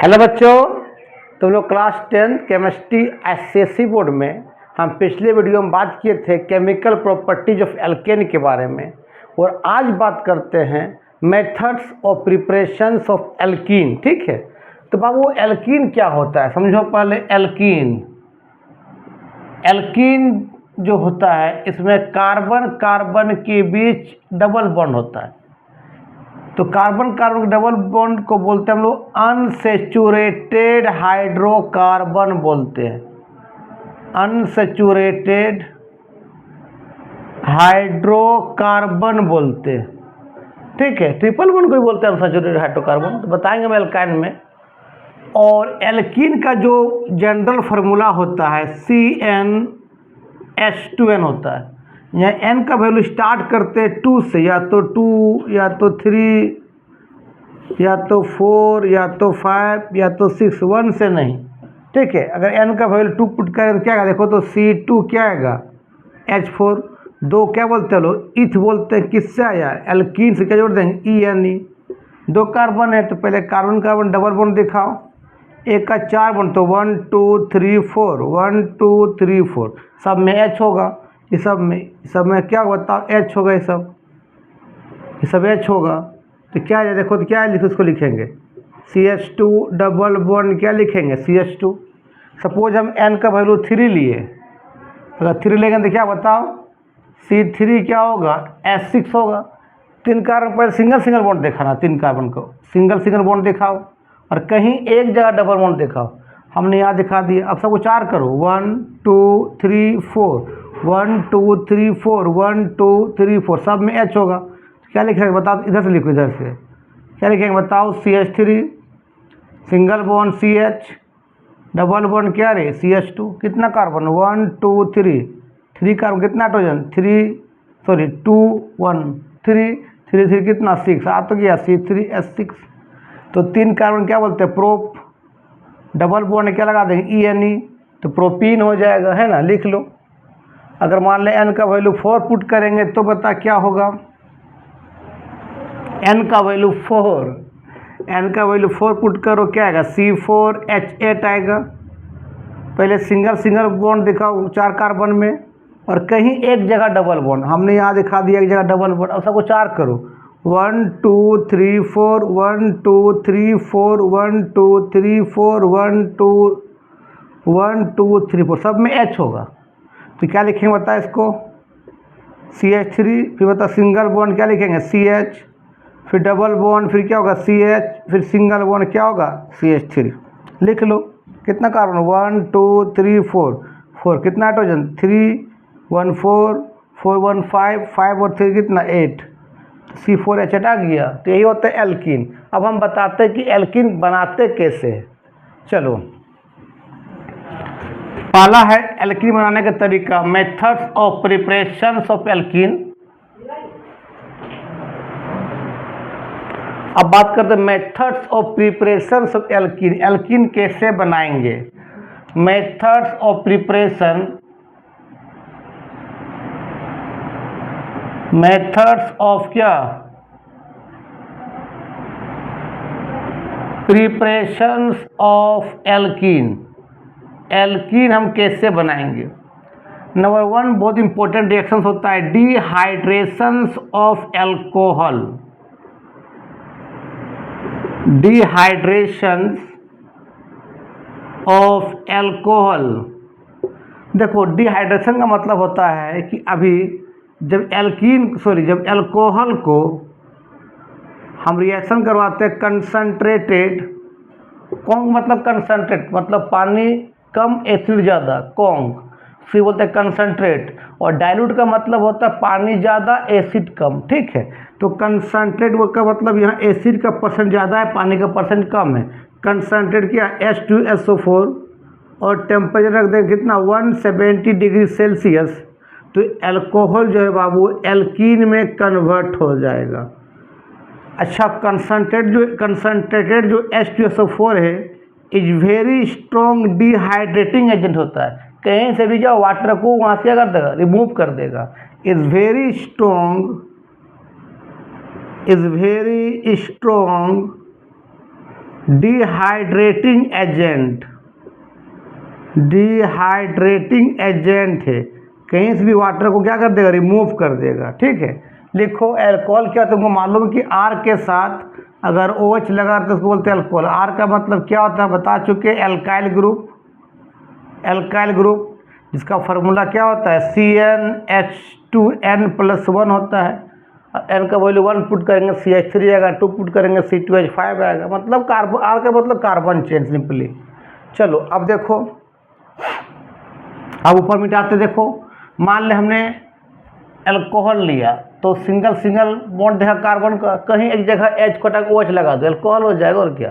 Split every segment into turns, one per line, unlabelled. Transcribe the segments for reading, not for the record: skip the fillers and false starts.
Hello बच्चों, तुम लोग क्लास 10 केमिस्ट्री एसएससी बोर्ड में हम पिछले वीडियो में बात किए थे केमिकल प्रॉपर्टीज ऑफ एल्केन के बारे में। और आज बात करते हैं methods of preparations of alkene. ठीक है, तो बाबू एल्कीन क्या होता है समझो पहले। एल्कीन जो होता है इसमें कार्बन कार्बन के बीच डबल बॉन्ड होता है। तो कार्बन कार्बन के डबल बॉन्ड को बोलते हैं हम लोग अनसेचुरेटेड हाइड्रोकार्बन बोलते हैं। अनसेचुरेटेड हाइड्रोकार्बन बोलते हैं। ठीक है, ट्रिपल बॉन्ड को भी बोलते हैं अनसेचुरेटेड हाइड्रोकार्बन, तो बताएंगे हम एल्काइन में। और एल्कीन का जो जनरल फार्मूला होता है CnH2n होता है। यहाँ n का वैल्यू स्टार्ट करते हैं 2 से, या तो 2 या तो 3 या तो 4 या तो 5 या तो 6, 1 से नहीं। ठीक है, अगर n का वैल्यू 2 पुट करें तो क्या आएगा, देखो तो C2 क्या आएगा H4। 2 क्या बोलते हैं लोग, इथ बोलते हैं। किससे आया, एल्कीन से। क्या जोड़ देंगे ENE। 2 कार्बन है तो पहले कार्बन कार्बन डबल बॉन्ड दिखाओ। एक का 4 बॉन्ड तो 1 2 3 4, 1 2 3 4, सब में H होगा। ये सब में क्या बताओ, H होगा। ये सब H होगा। तो क्या है, देखो तो क्या है, लिखो, इसको लिखेंगे CH2 डबल बॉन्ड। क्या लिखेंगे CH2। सपोज हम n का वैल्यू 3 लिए, अगर 3 लेंगे तो क्या बताओ, C3 क्या होगा, H6 होगा। 3 कार्बन पर सिंगल बॉन्ड दिखाना, 3 कार्बन को सिंगल बॉन्ड दिखाओ, और कहीं एक जगह डबल बॉन्ड दिखाओ। हमने यहाँ दिखा दिया। अब सबको 4 करो, 1 2 3 4, 1 2 3 4, 1 2 3 4, सब में H होगा। क्या लिखेंगे बताओ, इधर से लिखो, इधर से क्या लिखेंगे बताओ, CH3 single bond CH double bond क्या रे CH2। कितना कार्बन, 1 2 3 कार्बन, कितना हाइड्रोजन 2 1 3 कितना 6 आ तो गया C3H6। तो 3 कार्बन क्या बोलते हैं, प्रोप। डबल बॉन्ड क्या लगा देंगे ENE, तो प्रोपीन हो जाएगा, है ना। लिख लो। अगर मान लें n का वैल्यू 4 पुट करेंगे तो बता क्या होगा, n का वैल्यू 4 पुट करो, क्या आएगा C4H8 आएगा। पहले सिंगल बॉन्ड दिखाओ 4 कार्बन में, और कहीं एक जगह डबल बॉन्ड। हमने यहाँ दिखा दिया एक जगह डबल बॉन्ड। अब सबको 4 करो, 1 2 3 4, 1 2 3 4, 1 2 3 4, 1 2 3 4, सब में H होगा। तो क्या लिखेंगे बता इसको, CH3, फिर बता सिंगल बॉन्ड क्या लिखेंगे CH, फिर डबल बॉन्ड, फिर क्या होगा CH, फिर सिंगल बॉन्ड क्या होगा CH3। लिख लो। कितना कार्बन, 1 2 3 4, कितना हाइड्रोजन 3 1 4 4 1 5 और 3 कितना 8, C4H8 आ गया। तो यही होता है एल्कीन। अब हम बताते हैं कि एल्कीन बनाते कैसे। चलो, पहला है एल्कीन बनाने का तरीका, methods of preparations of alkene. अब बात करते हैं methods of preparations of alkene. Alkene कैसे बनाएंगे, methods of preparation, methods of क्या, प्रिपरेशंस ऑफ एल्कीन। एल्कीन हम कैसे बनाएंगे। नंबर 1 बहुत इंपॉर्टेंट रिएक्शंस होता है dehydrations of alcohol. Dehydrations of alcohol. देखो, डिहाइड्रेशन का मतलब होता है कि अभी जब एल्कोहल को हम रिएक्शन करवाते हैं कंसंट्रेटेड, कौन मतलब कंसंट्रेट मतलब पानी कम एसिड ज़्यादा, कौन फिर बोलते हैं कंसंट्रेट। और डाइल्यूट का मतलब होता है पानी ज़्यादा एसिड कम। ठीक है, तो कंसंट्रेट का मतलब यहाँ एसिड का परसेंट ज़्यादा है, पानी का परसेंट कम है। कंसंट्रेट क्या, H2SO4, और टेम्परेचर रख दें कितना 170 डिग्री सेल्सियस। तो एल्कोहल जो है बाबू एल्कीन में कन्वर्ट हो जाएगा। अच्छा, कंसंट्रेटेड जो H2SO4 है is very strong dehydrating agent होता है। कहीं से भी जाओ वाटर को वहाँ से क्या कर देगा, रिमूव कर देगा। Is very strong dehydrating agent, dehydrating agent है, कहीं से भी वाटर को क्या कर देगा, रिमूव कर देगा। ठीक है, लिखो अल्कोहल क्या, तुमको मालूम कि R के साथ अगर OH लगा तो उसको बोलते हैं अल्कोहल। R का मतलब क्या होता है बता चुके, एल्काइल ग्रुप, एल्काइल ग्रुप जिसका फार्मूला क्या होता है CnH2n+1 होता है। N का वैल्यू 1 पुट करेंगे CH3 आएगा, 2 पुट करेंगे C2H5 आएगा, मतलब कार्बन, R का मतलब कार्बन चेन सिंपली। चलो अब देखो, अब ऊपर मिटाते देखो, मान ले हमने अल्कोहल लिया तो सिंगल सिंगल बॉन्ड देखा कार्बन का, कहीं एक जगह H को हटा OH लगा दो, अल्कोहल हो जाएगा और क्या।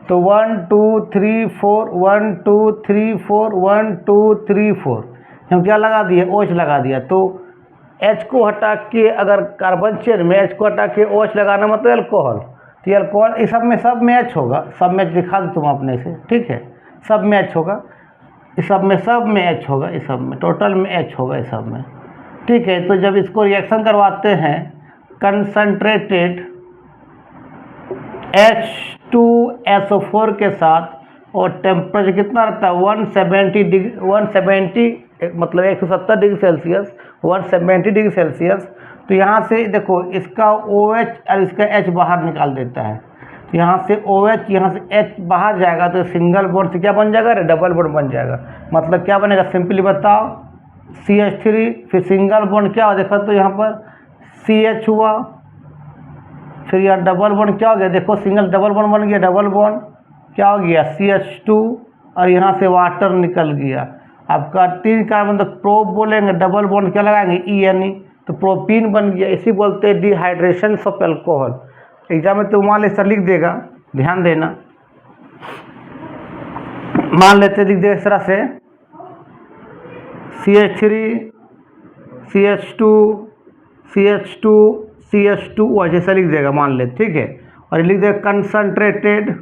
तो 1 2 3 4 1 2 3 4 1 2 3 4 हम क्या लगा दिए, OH लगा दिया। तो H को हटा के अगर कार्बन चेन में H को हटा के OH लगाना मतलब अल्कोहल। तो ये अल्कोहल इस सब में H होगा, सब में दिखा दो तुम अपने से। ठीक है, सब में H होगा, इस सब में H होगा, इस सब में टोटल में H होगा इस सब में। ठीक है, तो जब इसको रिएक्शन करवाते हैं कंसंट्रेटेड H2SO4 के साथ और टेम्परेचर कितना रहता है 170 डिग्री, 170 मतलब 170 डिग्री सेल्सियस, 170 डिग्री सेल्सियस। तो यहाँ से देखो इसका OH और इसका H बाहर निकाल देता है, तो यहाँ से OH यहाँ से H बाहर जाएगा तो सिंगल बॉन्ड से क्या बन जाएगा, डबल बॉन्ड बन जाएगा। मतलब क्या बनेगा, सिंपली बताओ CH3, फिर सिंगल बॉन्ड क्या हो, देखो तो यहाँ पर CH हुआ, फिर यहाँ डबल बॉन्ड क्या हो गया, देखो सिंगल डबल बॉन्ड बन गया, डबल बॉन्ड क्या हो गया CH2 और यहाँ से वाटर निकल गया। आपका 3 कार्बन तो प्रोप बोलेंगे, डबल बॉन्ड क्या लगाएंगे ENE, तो प्रोपीन बन गया। इसी बोलते हैं डिहाइड्रेशन ऑफ एल्कोहल। एग्जाम में तो मान ले सर लिख देगा, ध्यान देना, मान लेते लिख देगा इस तरह से CH3 CH2 CH2 CH2 जैसा लिख देगा मान ले। ठीक है, और लिख देगा कंसंट्रेटेड,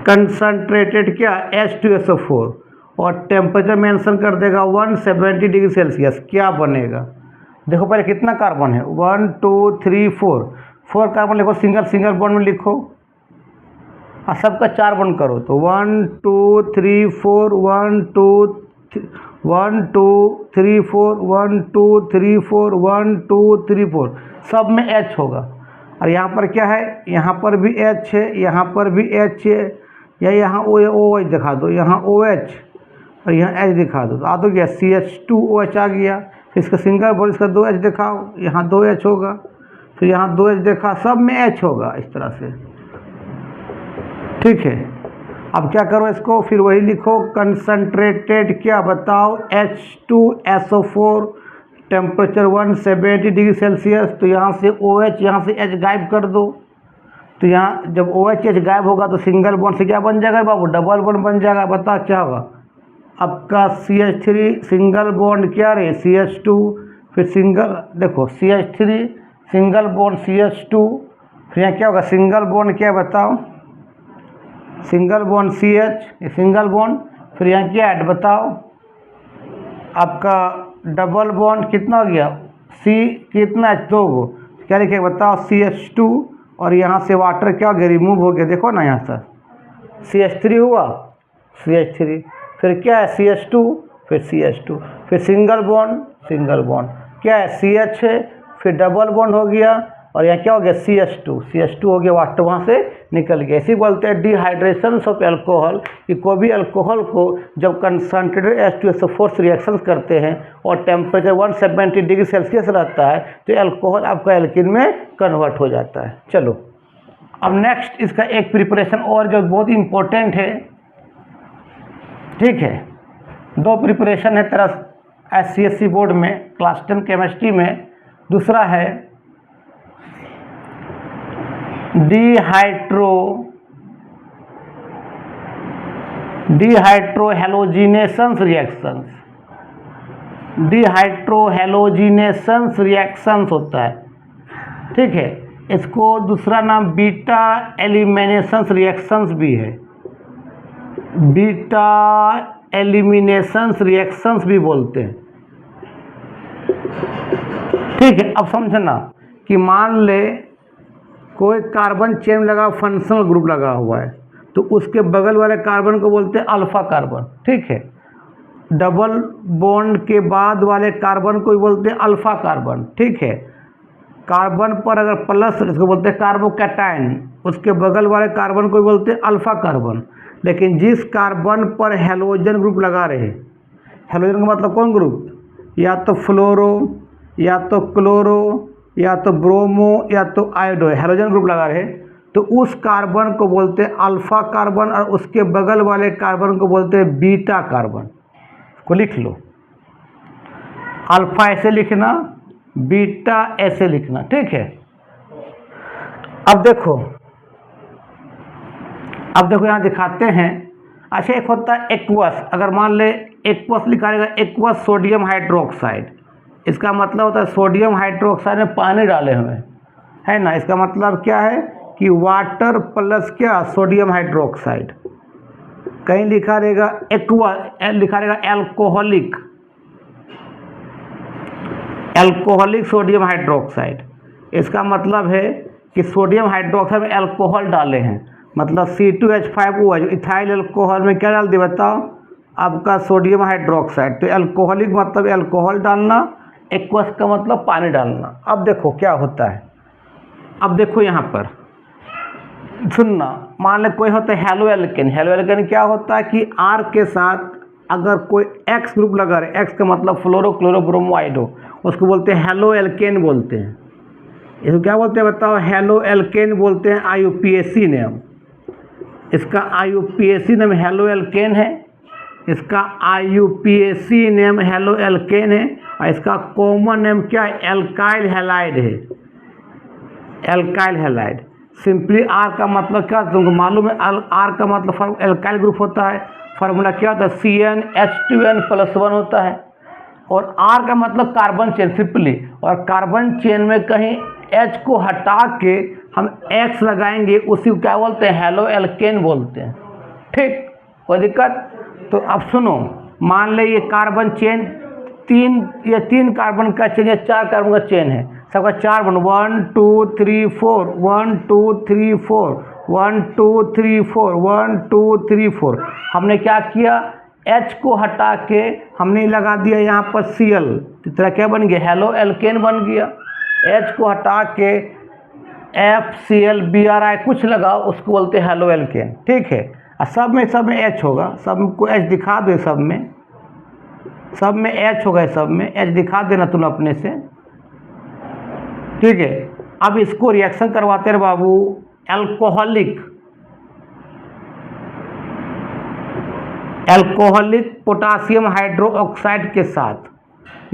कंसंट्रेटेड क्या H2SO4 और टेम्परेचर मेंशन कर देगा 170 डिग्री सेल्सियस। क्या बनेगा, देखो पहले कितना कार्बन है 1 2 3 4 कार्बन लिखो, सिंगल सिंगल बॉन्ड में लिखो और सबका 4 बॉन्ड करो। तो 1 2 3 4 1 2 1 2 3 4 1 2 3 4 1 2 3 4 सब में H होगा। और यहाँ पर क्या है, यहाँ पर भी H है, यहाँ पर भी H है, या यहाँ OH दिखा दो, यहाँ OH और यहाँ H दिखा दो, तो आ तो गया CH2OH आ गया। फिर इसका सिंगल बॉन्ड, इसका 2H दिखाओ, यहाँ 2H होगा, फिर यहाँ 2H देखा, सब में H होगा इस तरह से। ठीक है, अब क्या करो इसको, फिर वही लिखो कंसंट्रेटेड क्या बताओ H2SO4 टेम्परेचर 170 डिग्री सेल्सियस। तो यहाँ से OH यहाँ से H गायब कर दो, तो यहाँ जब OH H गायब होगा तो सिंगल बॉन्ड से क्या बन जाएगा बाबू, डबल बॉन्ड बन जाएगा। बता क्या होगा आपका CH3 सिंगल बॉन्ड क्या रहे CH2, फिर सिंगल देखो CH3 सिंगल बॉन्ड CH2, फिर यहाँ क्या होगा सिंगल बॉन्ड क्या बताओ, single bond CH single bond, फिर यहाँ क्या ऐड बताओ आपका डबल बॉन्ड कितना हो गया C कितना H 2 गो, क्या लिखेगा बताओ CH2 और यहाँ से वाटर क्या हो गया रिमूव हो गया। देखो ना यहाँ से CH3 हुआ CH3, फिर क्या है CH2 फिर CH2, फिर सिंगल बॉन्ड क्या है CH है, फिर डबल बॉन्ड हो गया और यहाँ क्या हो गया CH2 हो गया, वाटर वहाँ से निकल गया। इसी बोलते हैं डिहाइड्रेशन ऑफ एल्कोहल, कि कोई भी अल्कोहल को जब कंसंट्रेटेड H2SO4 से रिएक्शन करते हैं और टेम्परेचर 170 डिग्री सेल्सियस रहता है तो एल्कोहल आपका एल्किन में कन्वर्ट हो जाता है। चलो अब नेक्स्ट इसका एक प्रिपरेशन और जो बहुत इम्पोर्टेंट है। ठीक है, 2 प्रिपरेशन है तेरा SCSC बोर्ड में क्लास 10 केमिस्ट्री में। दूसरा है डिहाइड्रोहेलोजिनेशंस रिएक्शंस होता है। ठीक है, इसको दूसरा नाम बीटा एलिमिनेशंस रिएक्शंस भी है, बीटा एलिमिनेशंस रिएक्शंस भी बोलते हैं। ठीक है, अब समझना कि मान ले कोई कार्बन चेन लगा फंक्शनल ग्रुप लगा हुआ है तो उसके बगल वाले कार्बन को बोलते हैं अल्फा कार्बन, ठीक है। डबल बॉन्ड के बाद वाले कार्बन को बोलते हैं अल्फा कार्बन, ठीक है। कार्बन पर अगर प्लस, इसको बोलते हैं कार्बोकैटायन, उसके बगल वाले कार्बन को बोलते हैं अल्फा कार्बन। लेकिन जिस कार्बन पर हैलोजन ग्रुप लगा रहे, हैलोजन का मतलब कौन ग्रुप, या तो फ्लोरो, या तो क्लोरो, या तो ब्रोमो, या तो आयोडो, हैलोजन ग्रुप लगा रहे तो उस कार्बन को बोलते हैं अल्फा कार्बन और उसके बगल वाले कार्बन को बोलते हैं बीटा कार्बन। को लिख लो, अल्फा ऐसे लिखना, बीटा ऐसे लिखना, ठीक है। अब देखो यहाँ दिखाते हैं। अच्छा, एक होता है एक्वस, अगर मान ले एक्वस लिखा रहेगा, एक्वस सोडियम हाइड्रोक्साइड, इसका मतलब होता है सोडियम हाइड्रोक्साइड में पानी डाले हुए, है ना। इसका मतलब क्या है कि वाटर प्लस क्या, सोडियम हाइड्रोक्साइड। कहीं लिखा रहेगा एक्वा, लिखा रहेगा एल्कोहलिक, एल्कोहलिक सोडियम हाइड्रोक्साइड। इसका मतलब है कि सोडियम हाइड्रोक्साइड में एल्कोहल डाले हैं, मतलब C2H5OH, इथाइल एल्कोहल में क्या डाल दिया बताओ, आपका सोडियम हाइड्रोक्साइड। तो एल्कोहलिक मतलब एल्कोहल डालना, एक्वस का मतलब पानी डालना। अब देखो क्या होता है, अब देखो यहाँ पर सुनना, मान ले कोई होता है हेलो एल्केन। हेलो एल्केन क्या होता है कि R के साथ अगर कोई X ग्रुप लगा रहे, X का मतलब फ्लोरो क्लोरो ब्रोमो आयोडो, उसको बोलते हैं हेलो एल्केन बोलते हैं। इसको क्या बोलते हैं बताओ, हेलो एल्केन बोलते हैं। IUPAC नेम, इसका IUPAC नेम हेलो एल्केन है, इसका IUPAC नेम हेलो एल्केन है, और इसका कॉमन नेम क्या है, एल्काइल हैलाइड है, एल्काइल हैलाइड। सिंपली R का मतलब क्या तुमको मालूम है, R का मतलब एल्काइल ग्रुप होता है, फार्मूला क्या होता है, CnH2n+1 होता है। और R का मतलब कार्बन चेन सिंपली, और कार्बन चेन में कहीं H को हटा के हम X लगाएंगे, उसी को क्या बोलते हैं, हेलो एल्केन बोलते हैं, ठीक। कोई दिक्कत। तो अब सुनो, मान ले ये कार्बन चेन तीन कार्बन का चेन या 4 कार्बन का चेन है, सबका 4 बन, 1 2 3 4, 1 2 3 4, 1 2 3 4, 1 2 3 4। हमने क्या किया, H को हटा के हमने लगा दिया यहाँ पर Cl, तो तरह क्या बन गया, हेलो एल्केन बन गया। H को हटा के FCl कुछ लगाओ, उसको बोलते हैं हेलो एल्केन, ठीक है। और सब में H होगा, सबको H दिखा दो, सब में H होगा, सब में H दिखा देना तुम अपने से, ठीक है। अब इसको रिएक्शन करवाते रहे बाबू, एल्कोहलिक पोटासियम हाइड्रोक्साइड के साथ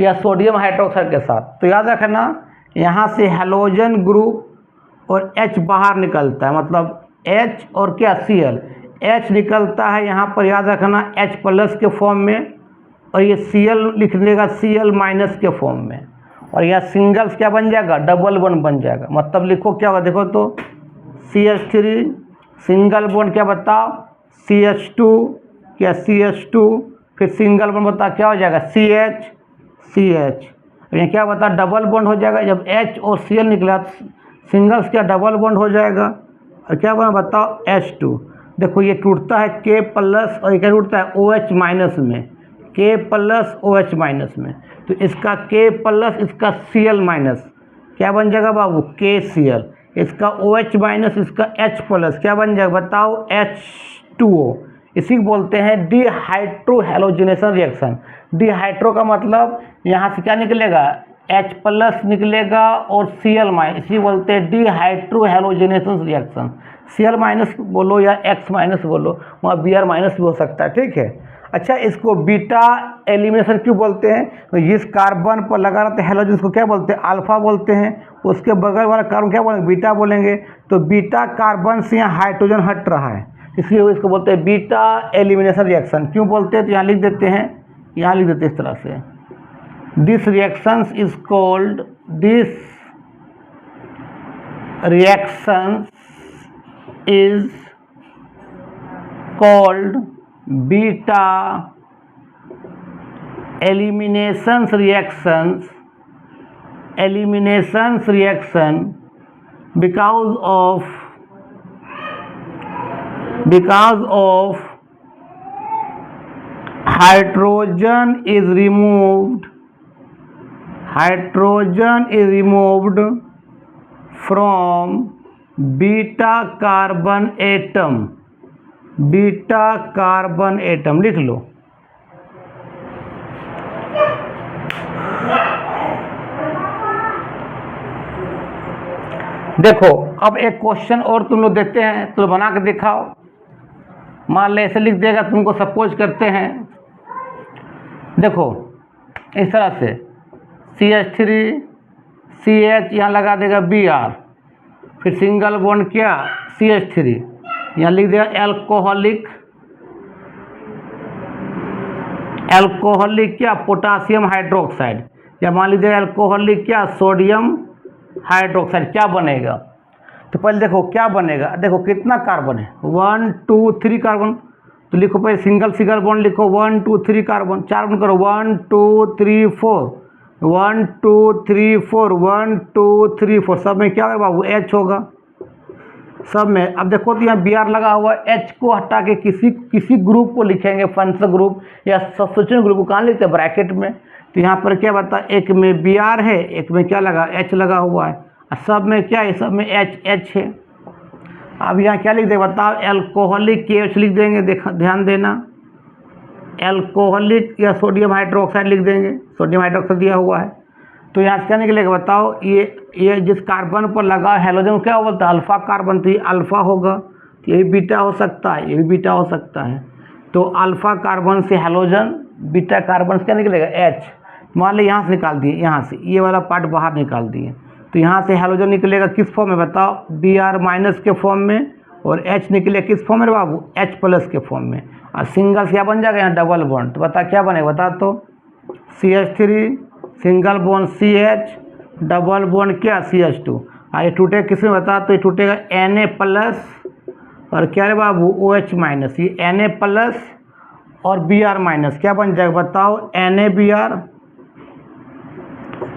या सोडियम हाइड्रोक्साइड के साथ। तो याद रखना, यहाँ से हैलोजन ग्रुप और H बाहर निकलता है, मतलब H और क्या Cl, H निकलता है यहाँ पर, याद रखना H+ के फॉर्म में, और ये Cl लिख देगा Cl- के फॉर्म में, और यहाँ सिंगल्स क्या बन जाएगा, डबल बॉन्ड बन जाएगा। मतलब लिखो क्या होगा, देखो तो CH3 सिंगल बॉन्ड क्या बताओ, CH2 क्या CH2, फिर सिंगल बॉन्ड बताओ क्या हो जाएगा, CH। ये क्या बता, डबल बॉन्ड हो जाएगा। जब H और Cl निकला, सिंगल्स क्या डबल बॉन्ड हो जाएगा, और क्या बना बताओ, H2। देखो ये टूटता है K+, और ये क्या टूटता है OH- में, K+OH- में। तो इसका K+, इसका Cl-, क्या बन जाएगा बाबू, KCl। इसका OH-, इसका H+, क्या बन जाएगा बताओ, H2O। इसी को बोलते हैं डिहाइड्रो हैलोजिनेशन रिएक्शन। डिहाइड्रो का मतलब यहाँ से क्या निकलेगा, H+ निकलेगा और Cl-, इसी बोलते हैं डिहाइड्रो हैलोजिनेशन रिएक्शन। Cl- बोलो या X- बोलो, वहाँ Br- भी हो सकता है, ठीक है। अच्छा, इसको बीटा एलिमिनेशन क्यों बोलते हैं, तो जिस कार्बन पर लगा रहता है हैलोजन, इसको क्या बोलते हैं, अल्फा बोलते हैं। उसके बगल वाला कार्बन क्या बोलेंगे, बीटा बोलेंगे। तो बीटा कार्बन से यहाँ हाइड्रोजन हट रहा है, इसलिए इसको बोलते हैं बीटा एलिमिनेशन रिएक्शन। क्यों बोलते हैं, तो यहाँ लिख देते हैं, यहाँ लिख देते हैं इस तरह से, this reaction is called, this reaction is called beta elimination reaction because of hydrogen is removed from beta carbon atom लिख लो। देखो अब एक क्वेश्चन और तुम लोग देखते हैं, तो बना के दिखाओ। मान ले ऐसे लिख देगा, तुमको सपोज करते हैं, देखो इस तरह से CH3 CH यहाँ लगा देगा Br, फिर सिंगल बॉन्ड क्या CH3 यहाँ लिख देगा एल्कोहलिक क्या पोटासियम हाइड्रोक्साइड, या मान लीजिए एल्कोहलिक क्या सोडियम हाइड्रोक्साइड। क्या बनेगा? तो पहले देखो क्या बनेगा, देखो कितना कार्बन है 1 2 3 कार्बन, तो लिखो पहले सिंगल बॉन्ड लिखो 1 2 3 कार्बन, 4 बॉन्ड करो 1 2 3 4 1 2 3 4 1 2 3 4, सब में क्या होगा बाबू H होगा सब में। अब देखो तो यहाँ Br लगा हुआ है, H को हटा के किसी ग्रुप को लिखेंगे, फंक्शनल ग्रुप या सब्स्टिट्यूशन ग्रुप को कहाँ लिखते हैं ब्रैकेट में। तो यहाँ पर क्या बता, एक में Br है, एक में क्या लगा H लगा हुआ है, और सब में क्या है, सब में H है। अब यहाँ क्या लिख देंगे बताओ, एल्कोहलिक KH लिख देंगे, ध्यान देना, एल्कोहलिक या सोडियम हाइड्रोक्साइड लिख देंगे, सोडियम हाइड्रोक्साइड दिया हुआ है। तो यहाँ से क्या निकलेगा बताओ, ये जिस कार्बन पर लगा हेलोजन क्या बोलता है अल्फा कार्बन, तो ये अल्फा होगा, तो ये भी बीटा हो सकता है, ये भी बीटा हो सकता है। तो अल्फा कार्बन से हेलोजन, बीटा कार्बन से क्या निकलेगा H। मान ली यहाँ से निकाल दिए, यहाँ से ये वाला पार्ट बाहर निकाल दिए, तो यहाँ से हेलोजन निकलेगा किस फॉर्म में बताओ, Br माइनस के फॉर्म में, और H निकले किस फॉर्म में बाबू H प्लस के फॉर्म में, और सिंगल क्या बन जाएगा यहाँ डबल बॉन्ड। तो बता क्या बनेगा बता, तो CH3 single bond CH double bond क्या CH2, और ये टूटेगा किस में बता, तो ये टूटेगा Na प्लस और क्या रे बाबू OH माइनस, ये Na प्लस और Br माइनस क्या बन जाएगा बताओ, NaBr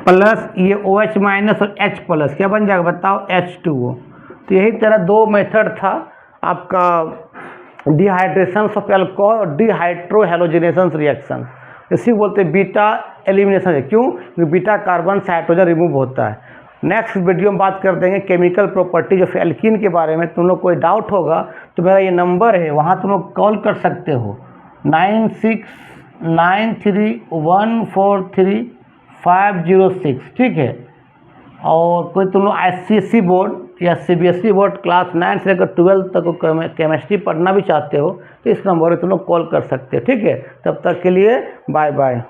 प्लस ये OH माइनस और H प्लस क्या बन जाएगा बताओ H2O। तो यही तरह दो मेथड था आपका डिहाइड्रेशन ऑफ एल्कोहल और डिहाइड्रोहेलोजिनेशन रिएक्शन, इसी बोलते हैं बीटा एलिमिनेशन है। क्यों? क्योंकि बीटा कार्बन से हाइड्रोजन रिमूव होता है। नेक्स्ट वीडियो में बात कर देंगे केमिकल प्रॉपर्टीज ऑफ एल्कीन के बारे में। तुम लोग कोई डाउट होगा तो मेरा ये नंबर है, वहाँ तुम लोग कॉल कर सकते हो 9693143506, ठीक है। और कोई तुम लोग ICSE बोर्ड या CBSE बोर्ड क्लास 9 से लेकर 12 तक केमिस्ट्री पढ़ना भी चाहते हो तो इस नंबर पर तुम लोग कॉल कर सकते हो, ठीक है। तब तक के लिए बाय बाय।